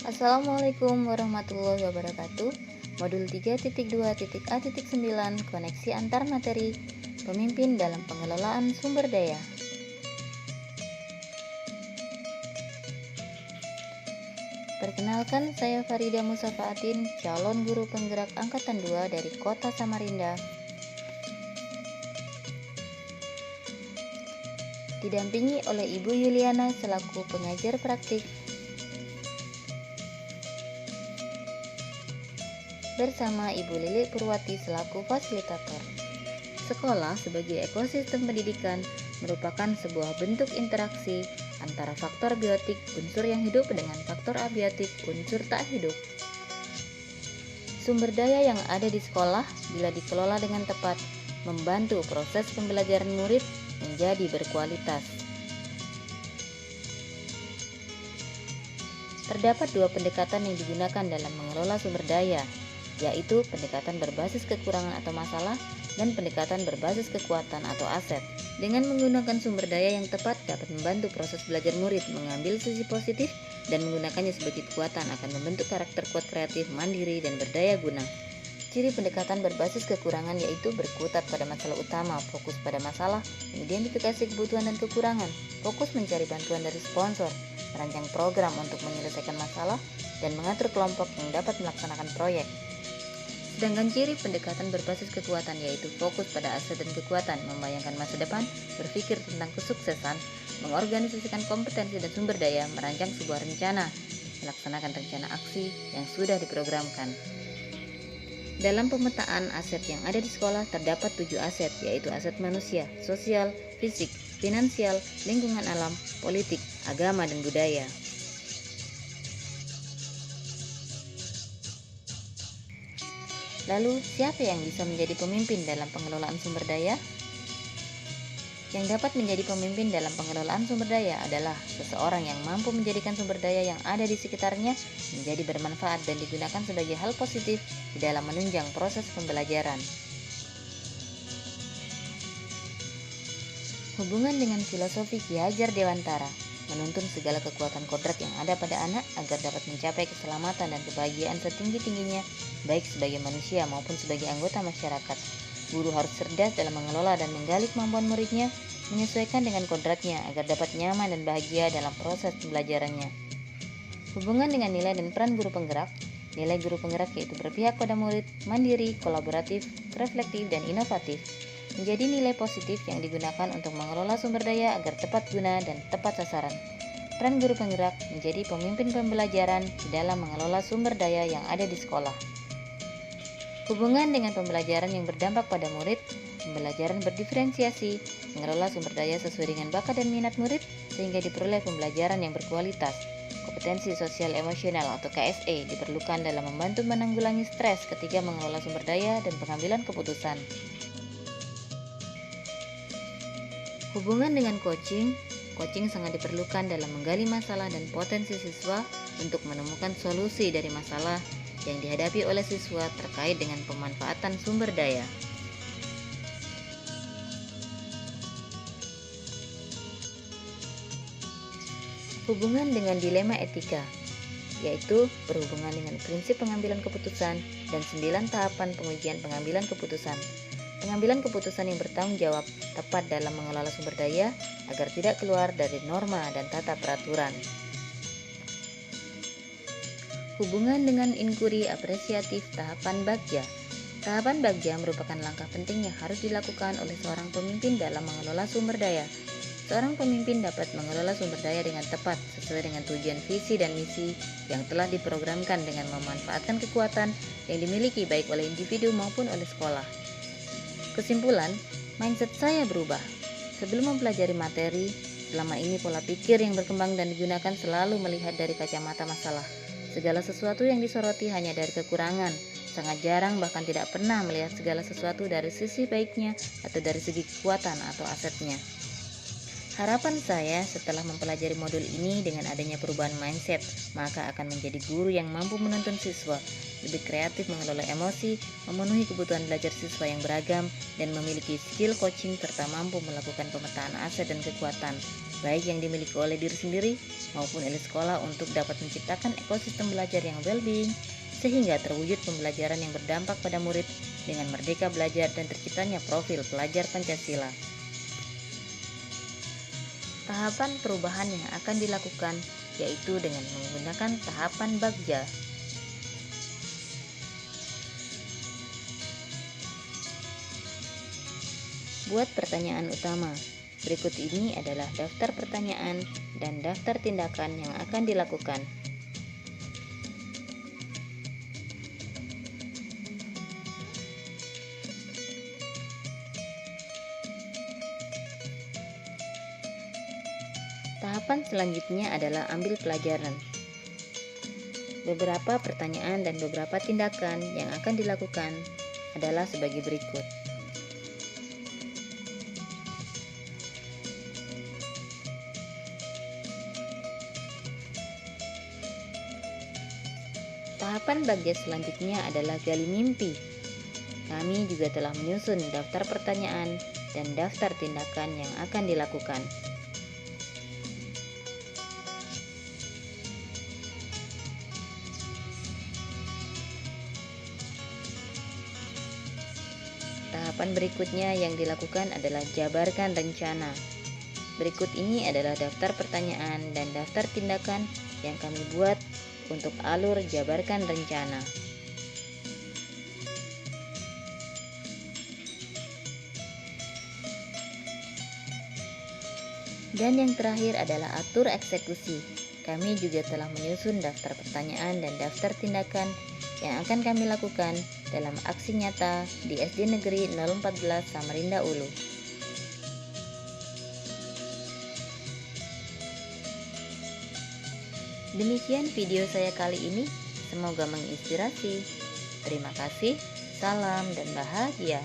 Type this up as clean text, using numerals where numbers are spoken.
Assalamualaikum warahmatullahi wabarakatuh. Modul 3.2.A.9 Koneksi antar materi Pemimpin dalam pengelolaan sumber daya. Perkenalkan, saya Farida Musafaatin, calon guru penggerak angkatan 2 dari Kota Samarinda. Didampingi oleh Ibu Yuliana selaku pengajar praktik, bersama Ibu Lili Purwati selaku fasilitator. Sekolah sebagai ekosistem pendidikan merupakan sebuah bentuk interaksi antara faktor biotik unsur yang hidup dengan faktor abiotik unsur tak hidup. Sumber daya yang ada di sekolah bila dikelola dengan tepat membantu proses pembelajaran murid menjadi berkualitas. Terdapat dua pendekatan yang digunakan dalam mengelola sumber daya, yaitu pendekatan berbasis kekurangan atau masalah dan pendekatan berbasis kekuatan atau aset. Dengan menggunakan sumber daya yang tepat dapat membantu proses belajar murid mengambil sisi positif dan menggunakannya sebagai kekuatan akan membentuk karakter kuat, kreatif, mandiri, dan berdaya guna. Ciri pendekatan berbasis kekurangan yaitu berkutat pada masalah utama, fokus pada masalah, mengidentifikasi kebutuhan dan kekurangan, fokus mencari bantuan dari sponsor, merancang program untuk menyelesaikan masalah, dan mengatur kelompok yang dapat melaksanakan proyek. Sedangkan ciri pendekatan berbasis kekuatan yaitu fokus pada aset dan kekuatan, membayangkan masa depan, berpikir tentang kesuksesan, mengorganisasikan kompetensi dan sumber daya, merancang sebuah rencana, melaksanakan rencana aksi yang sudah diprogramkan. Dalam pemetaan aset yang ada di sekolah terdapat 7 aset, yaitu aset manusia, sosial, fisik, finansial, lingkungan alam, politik, agama, dan budaya. Lalu, siapa yang bisa menjadi pemimpin dalam pengelolaan sumber daya? Yang dapat menjadi pemimpin dalam pengelolaan sumber daya adalah seseorang yang mampu menjadikan sumber daya yang ada di sekitarnya menjadi bermanfaat dan digunakan sebagai hal positif di dalam menunjang proses pembelajaran. Hubungan dengan filosofi Ki Hajar Dewantara menuntun segala kekuatan kodrat yang ada pada anak agar dapat mencapai keselamatan dan kebahagiaan setinggi-tingginya, baik sebagai manusia maupun sebagai anggota masyarakat. Guru harus cerdas dalam mengelola dan menggali kemampuan muridnya, menyesuaikan dengan kodratnya agar dapat nyaman dan bahagia dalam proses pembelajarannya. Hubungan dengan nilai dan peran guru penggerak. Nilai guru penggerak yaitu berpihak pada murid, mandiri, kolaboratif, reflektif, dan inovatif. Menjadi nilai positif yang digunakan untuk mengelola sumber daya agar tepat guna dan tepat sasaran. Peran guru penggerak menjadi pemimpin pembelajaran di dalam mengelola sumber daya yang ada di sekolah. Hubungan dengan pembelajaran yang berdampak pada murid, pembelajaran berdiferensiasi, mengelola sumber daya sesuai dengan bakat dan minat murid sehingga diperoleh pembelajaran yang berkualitas. Kompetensi sosial emosional atau KSE diperlukan dalam membantu menanggulangi stres ketika mengelola sumber daya dan pengambilan keputusan. Hubungan dengan coaching sangat diperlukan dalam menggali masalah dan potensi siswa untuk menemukan solusi dari masalah yang dihadapi oleh siswa terkait dengan pemanfaatan sumber daya. Hubungan dengan dilema etika, yaitu berhubungan dengan prinsip pengambilan keputusan dan 9 tahapan pengujian pengambilan keputusan. Pengambilan keputusan yang bertanggung jawab tepat dalam mengelola sumber daya agar tidak keluar dari norma dan tata peraturan. Hubungan dengan inkuri apresiatif tahapan bagja. Tahapan bagja merupakan langkah penting yang harus dilakukan oleh seorang pemimpin dalam mengelola sumber daya. Seorang pemimpin dapat mengelola sumber daya dengan tepat sesuai dengan tujuan visi dan misi yang telah diprogramkan dengan memanfaatkan kekuatan yang dimiliki baik oleh individu maupun oleh sekolah. Kesimpulan, mindset saya berubah. Sebelum mempelajari materi, selama ini pola pikir yang berkembang dan digunakan selalu melihat dari kacamata masalah. Segala sesuatu yang disoroti hanya dari kekurangan, sangat jarang bahkan tidak pernah melihat segala sesuatu dari sisi baiknya atau dari segi kekuatan atau asetnya. Harapan saya setelah mempelajari modul ini dengan adanya perubahan mindset, maka akan menjadi guru yang mampu menuntun siswa, lebih kreatif mengelola emosi, memenuhi kebutuhan belajar siswa yang beragam, dan memiliki skill coaching serta mampu melakukan pemetaan aset dan kekuatan, baik yang dimiliki oleh diri sendiri maupun oleh sekolah untuk dapat menciptakan ekosistem belajar yang well-being, sehingga terwujud pembelajaran yang berdampak pada murid dengan merdeka belajar dan terciptanya profil pelajar Pancasila. Tahapan perubahan yang akan dilakukan yaitu dengan menggunakan tahapan Bagja. Buat pertanyaan utama. Berikut ini adalah daftar pertanyaan dan daftar tindakan yang akan dilakukan. Tahapan selanjutnya adalah ambil pelajaran. Beberapa pertanyaan dan beberapa tindakan yang akan dilakukan adalah sebagai berikut. Tahapan bagian selanjutnya adalah gali mimpi. Kami juga telah menyusun daftar pertanyaan dan daftar tindakan yang akan dilakukan. Tahapan berikutnya yang dilakukan adalah jabarkan rencana. Berikut ini adalah daftar pertanyaan dan daftar tindakan yang kami buat untuk alur jabarkan rencana. Dan yang terakhir adalah atur eksekusi. Kami juga telah menyusun daftar pertanyaan dan daftar tindakan yang akan kami lakukan dalam aksi nyata di SD Negeri 014 Samarinda Ulu. Demikian video saya kali ini, semoga menginspirasi. Terima kasih, salam dan bahagia.